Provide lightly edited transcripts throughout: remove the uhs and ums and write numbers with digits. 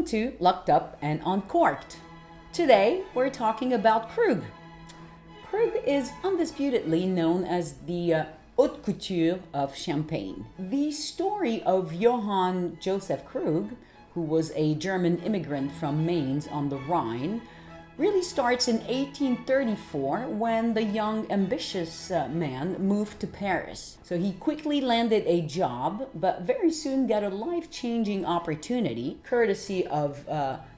Welcome to Locked Up and Uncorked. Today we're talking about Krug. Krug is undisputedly known as the haute couture of Champagne. The story of Johann-Joseph Krug, who was a German immigrant from Mainz on the Rhine, really starts in 1834 when the young, ambitious man moved to Paris. So he quickly landed a job, but very soon got a life-changing opportunity, courtesy of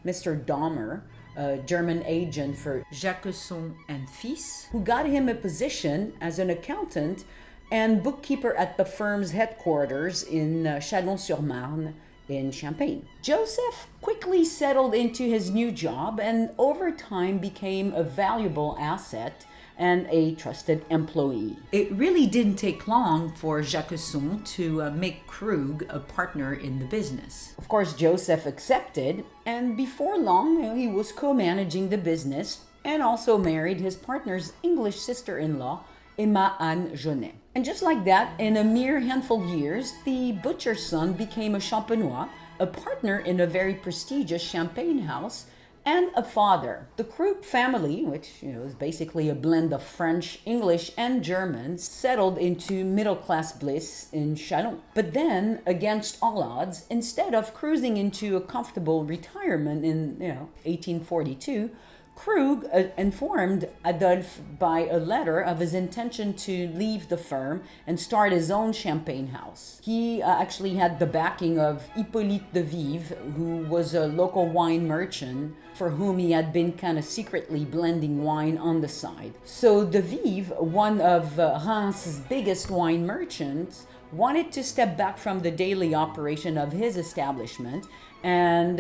Mr. Daumer, a German agent for Jacquesson and Fils, who got him a position as an accountant and bookkeeper at the firm's headquarters in Chalon-sur-Marne, in Champagne. Joseph quickly settled into his new job and over time became a valuable asset and a trusted employee. It really didn't take long for Jaquesson to make Krug a partner in the business. Of course, Joseph accepted, and before long, he was co-managing the business and also married his partner's English sister-in-law, Emma Anne Jaunet. And just like that, in a mere handful of years, the butcher's son became a champenois, a partner in a very prestigious champagne house, and a father. The Krug family, which is basically a blend of French, English, and German, settled into middle-class bliss in Chalon. But then, against all odds, instead of cruising into a comfortable retirement in 1842, Krug informed Adolphe by a letter of his intention to leave the firm and start his own champagne house. He actually had the backing of Hippolyte de Vive, who was a local wine merchant for whom he had been kind of secretly blending wine on the side. So de Vive, one of Reims' biggest wine merchants, wanted to step back from the daily operation of his establishment and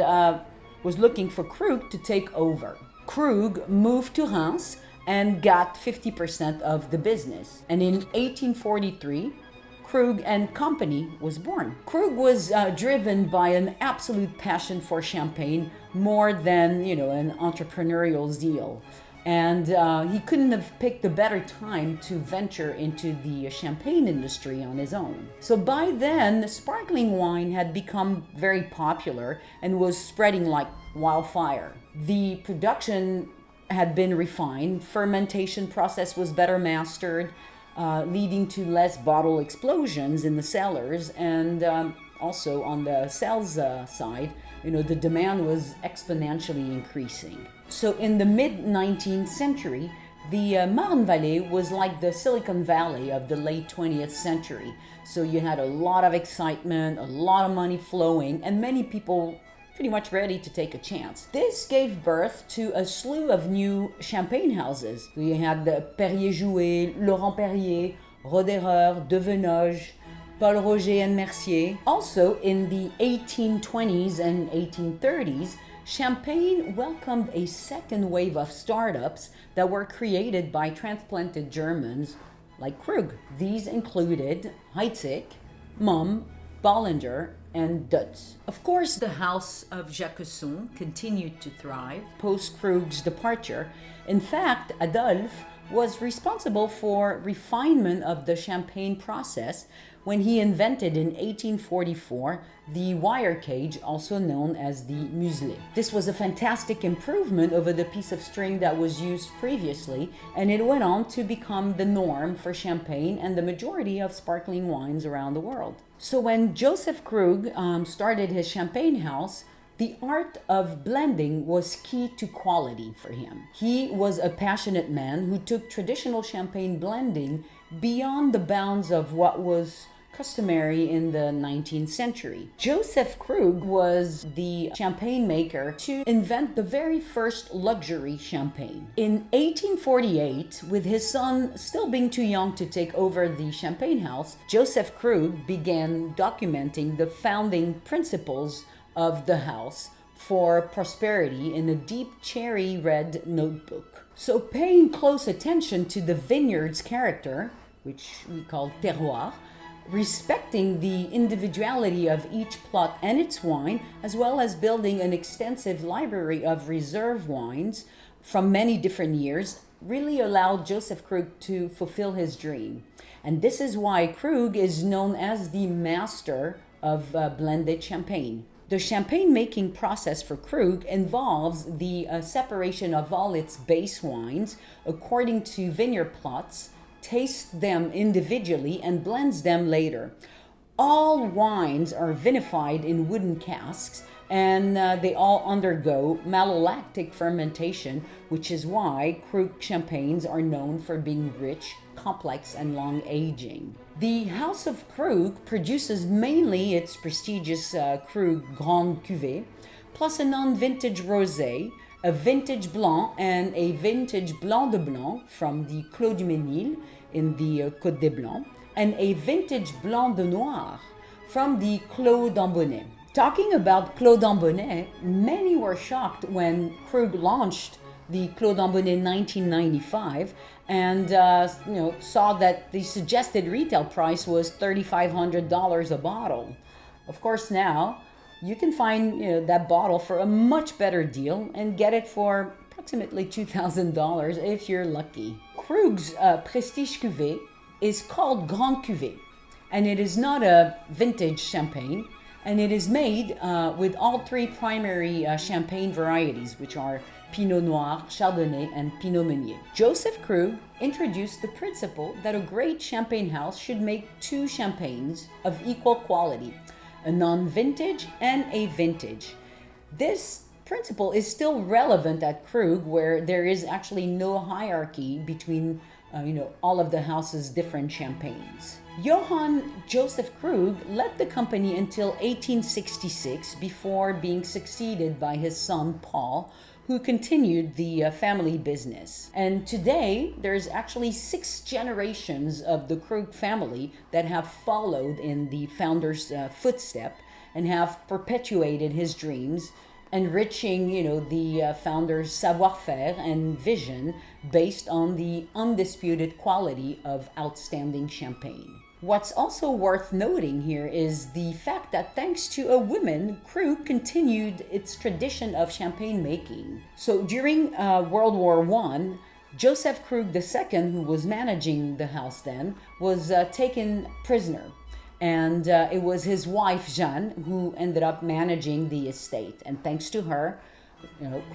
was looking for Krug to take over. Krug moved to Reims and got 50% of the business. And in 1843, Krug and Company was born. Krug was driven by an absolute passion for champagne more than, an entrepreneurial zeal. And he couldn't have picked a better time to venture into the champagne industry on his own. So by then, sparkling wine had become very popular and was spreading like wildfire. The production had been refined, fermentation process was better mastered, leading to less bottle explosions in the cellars, and also on the sales side, the demand was exponentially increasing. So in the mid-19th century, the Marne Valley was like the Silicon Valley of the late 20th century. So you had a lot of excitement, a lot of money flowing, and many people pretty much ready to take a chance. This gave birth to a slew of new champagne houses. So you had the Perrier-Jouët, Laurent Perrier, Roederer, De Venoge, Paul Roger and Mercier. Also in the 1820s and 1830s, Champagne welcomed a second wave of startups that were created by transplanted Germans like Krug. These included Haute, Mumm, Bollinger, and Dutz. Of course, the House of Jacquesson continued to thrive post-Krug's departure. In fact, Adolphe was responsible for refinement of the champagne process when he invented in 1844 the wire cage, also known as the muselet. This was a fantastic improvement over the piece of string that was used previously, and it went on to become the norm for champagne and the majority of sparkling wines around the world. So when Joseph Krug started his champagne house, the art of blending was key to quality for him. He was a passionate man who took traditional champagne blending beyond the bounds of what was customary in the 19th century. Joseph Krug was the champagne maker to invent the very first luxury champagne. In 1848, with his son still being too young to take over the champagne house, Joseph Krug began documenting the founding principles of the house for prosperity in a deep cherry red notebook. So paying close attention to the vineyard's character, which we call terroir, respecting the individuality of each plot and its wine, as well as building an extensive library of reserve wines from many different years, really allowed Joseph Krug to fulfill his dream. And this is why Krug is known as the master of blended champagne. The champagne making process for Krug involves the separation of all its base wines according to vineyard plots, tastes them individually, and blends them later. All wines are vinified in wooden casks, and they all undergo malolactic fermentation, which is why Krug champagnes are known for being rich, complex, and long aging. The House of Krug produces mainly its prestigious Krug Grande Cuvee, plus a non-vintage rosé, a vintage blanc, and a vintage blanc de blanc from the Clos du Mesnil in the Côte des Blancs, and a vintage blanc de Noir from the Clos d'Ambonnet. Talking about Clos d'Ambonnet, many were shocked when Krug launched the Clos d'Ambonnet in 1995 and saw that the suggested retail price was $3,500 a bottle. Of course, now you can find that bottle for a much better deal and get it for approximately $2,000 if you're lucky. Krug's prestige cuvée is called Grande Cuvee, and it is not a vintage champagne, and it is made with all three primary champagne varieties, which are Pinot Noir, Chardonnay, and Pinot Meunier. Joseph Krug introduced the principle that a great champagne house should make two champagnes of equal quality, a non-vintage and a vintage. This principle is still relevant at Krug, where there is actually no hierarchy between all of the house's different champagnes. Johann-Joseph Krug led the company until 1866 before being succeeded by his son Paul, who continued the family business. And today, there's actually 6 generations of the Krug family that have followed in the founder's footstep and have perpetuated his dreams, enriching the founder's savoir-faire and vision based on the undisputed quality of outstanding champagne. What's also worth noting here is the fact that thanks to a woman, Krug continued its tradition of champagne making. So during World War I, Joseph Krug II, who was managing the house then, was taken prisoner. And it was his wife, Jeanne, who ended up managing the estate. And thanks to her,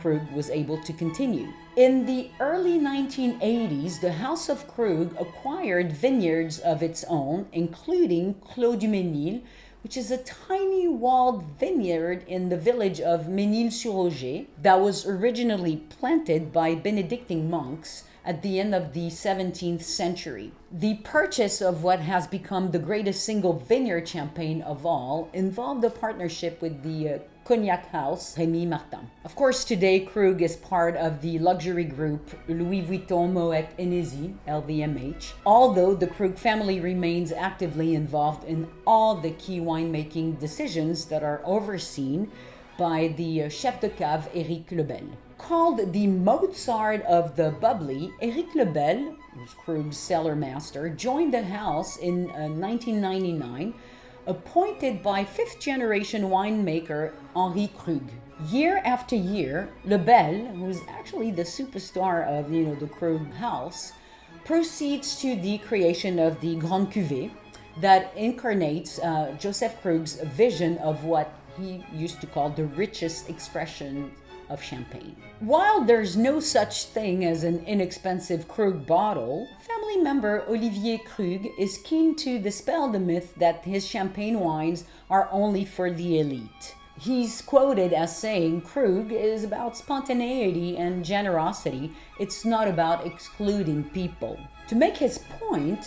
Krug was able to continue. In the early 1980s, the House of Krug acquired vineyards of its own, including Clos du Mesnil, which is a tiny walled vineyard in the village of Mesnil-sur-Oger that was originally planted by Benedictine monks at the end of the 17th century. The purchase of what has become the greatest single vineyard champagne of all involved a partnership with the cognac house Rémy Martin. Of course, today Krug is part of the luxury group Louis Vuitton Moet Hennessy, LVMH, although the Krug family remains actively involved in all the key winemaking decisions that are overseen by the chef de cave Éric Lebel. Called the Mozart of the bubbly, Éric Lebel, who's Krug's cellar master, joined the house in 1999, appointed by fifth-generation winemaker Henri Krug. Year after year, Lebel, who's actually the superstar of the Krug house, proceeds to the creation of the Grande Cuvée that incarnates Joseph Krug's vision of what he used to call the richest expression of champagne. While there's no such thing as an inexpensive Krug bottle, family member Olivier Krug is keen to dispel the myth that his champagne wines are only for the elite. He's quoted as saying, "Krug is about spontaneity and generosity. It's not about excluding people." To make his point,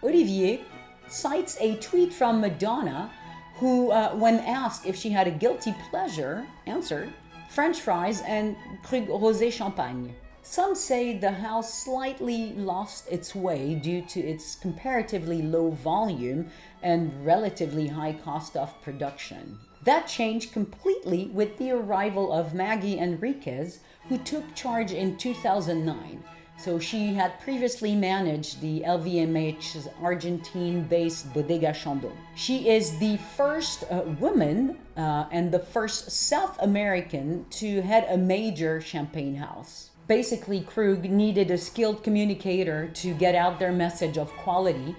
Olivier cites a tweet from Madonna, who, when asked if she had a guilty pleasure, answered, "French fries and Krug Rosé Champagne." Some say the house slightly lost its way due to its comparatively low volume and relatively high cost of production. That changed completely with the arrival of Maggie Henriquez, who took charge in 2009. So she had previously managed the LVMH's Argentine-based Bodega Chandon. She is the first woman and the first South American to head a major champagne house. Basically, Krug needed a skilled communicator to get out their message of quality,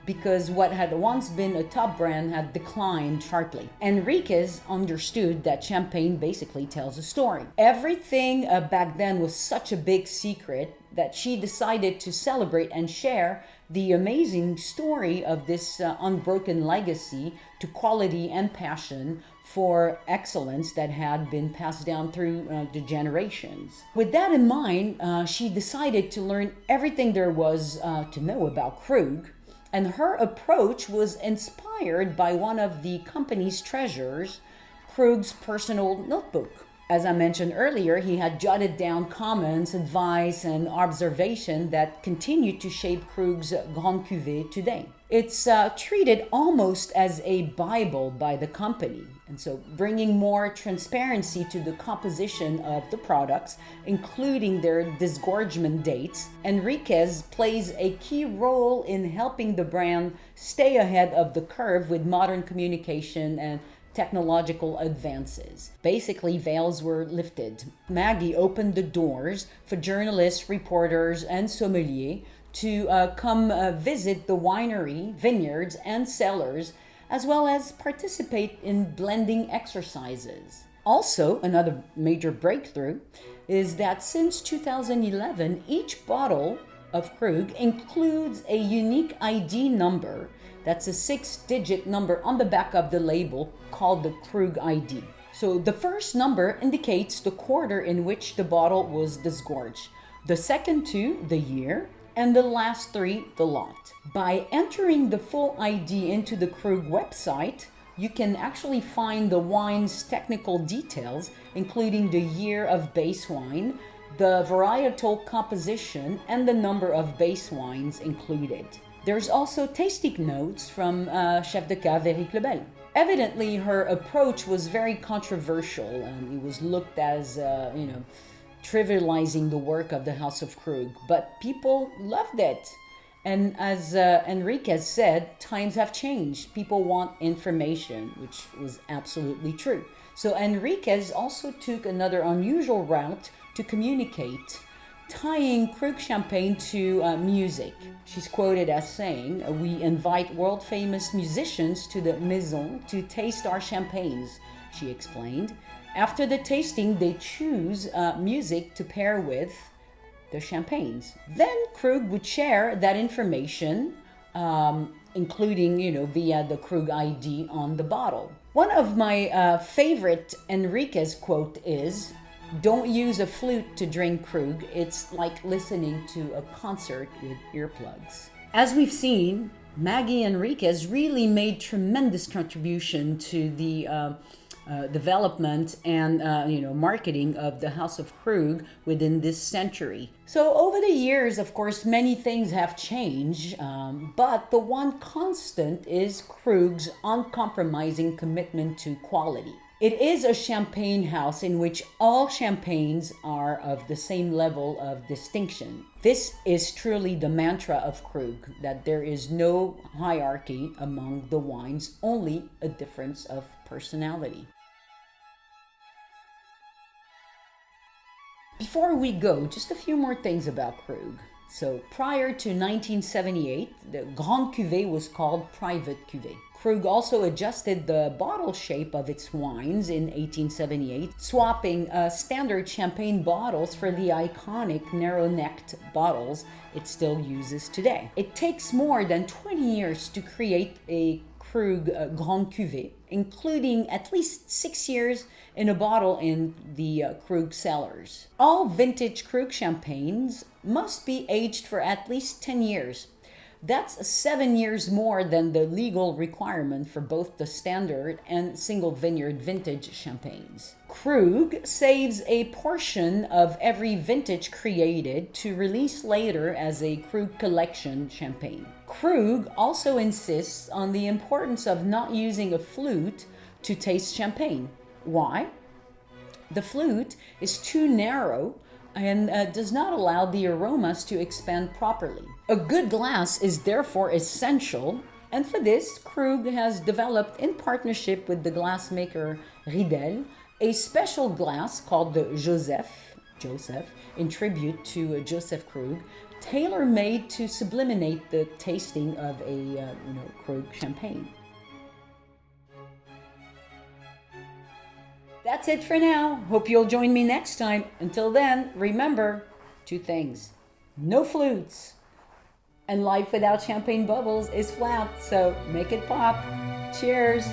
because what had once been a top brand had declined sharply. Henriquez understood that champagne basically tells a story. Everything back then was such a big secret that she decided to celebrate and share the amazing story of this unbroken legacy to quality and passion for excellence that had been passed down through the generations. With that in mind, she decided to learn everything there was to know about Krug, and her approach was inspired by one of the company's treasures, Krug's personal notebook. As I mentioned earlier, he had jotted down comments, advice, and observation that continue to shape Krug's Grande Cuvee today. It's treated almost as a Bible by the company, and so bringing more transparency to the composition of the products, including their disgorgement dates. Henriquez plays a key role in helping the brand stay ahead of the curve with modern communication and technological advances. Basically, veils were lifted. Maggie opened the doors for journalists, reporters, and sommeliers to come visit the winery, vineyards, and cellars, as well as participate in blending exercises. Also, another major breakthrough is that since 2011, each bottle of Krug includes a unique ID number. That's a 6-digit number on the back of the label called the Krug ID. So the first number indicates the quarter in which the bottle was disgorged, the second two, the year, and the last three, the lot. By entering the full ID into the Krug website, you can actually find the wine's technical details, including the year of base wine, the varietal composition, and the number of base wines included. There's also tasting notes from chef de cave Eric Lebel. Evidently, her approach was very controversial, and it was looked as, trivializing the work of the House of Krug, but people loved it. And as Henriquez said, times have changed. People want information, which was absolutely true. So Henriquez also took another unusual route to communicate, tying Krug champagne to music. She's quoted as saying, "We invite world-famous musicians to the maison to taste our champagnes," she explained. After the tasting, they choose music to pair with the champagnes. Then Krug would share that information, including, via the Krug ID on the bottle. One of my favorite Henriquez quote is, "Don't use a flute to drink Krug. It's like listening to a concert with earplugs." As we've seen, Maggie Henriquez really made tremendous contribution to the development and marketing of the House of Krug within this century. So over the years, of course, many things have changed, but the one constant is Krug's uncompromising commitment to quality. It is a champagne house in which all champagnes are of the same level of distinction. This is truly the mantra of Krug, that there is no hierarchy among the wines, only a difference of personality. Before we go, just a few more things about Krug. So prior to 1978, the Grande Cuvee was called Private Cuvée. Krug also adjusted the bottle shape of its wines in 1878, swapping standard champagne bottles for the iconic narrow-necked bottles it still uses today. It takes more than 20 years to create a Krug Grande Cuvée, including at least 6 years in a bottle in the Krug cellars. All vintage Krug champagnes must be aged for at least 10 years. That's 7 years more than the legal requirement for both the standard and single vineyard vintage champagnes. Krug saves a portion of every vintage created to release later as a Krug collection champagne. Krug also insists on the importance of not using a flute to taste champagne. Why? The flute is too narrow and does not allow the aromas to expand properly. A good glass is therefore essential, and for this, Krug has developed, in partnership with the glassmaker Riedel, a special glass called the Joseph, in tribute to Joseph Krug, tailor-made to sublimate the tasting of a Krug champagne. That's it for now. Hope you'll join me next time. Until then, remember 2 things. No flutes. And life without champagne bubbles is flat, so make it pop. Cheers.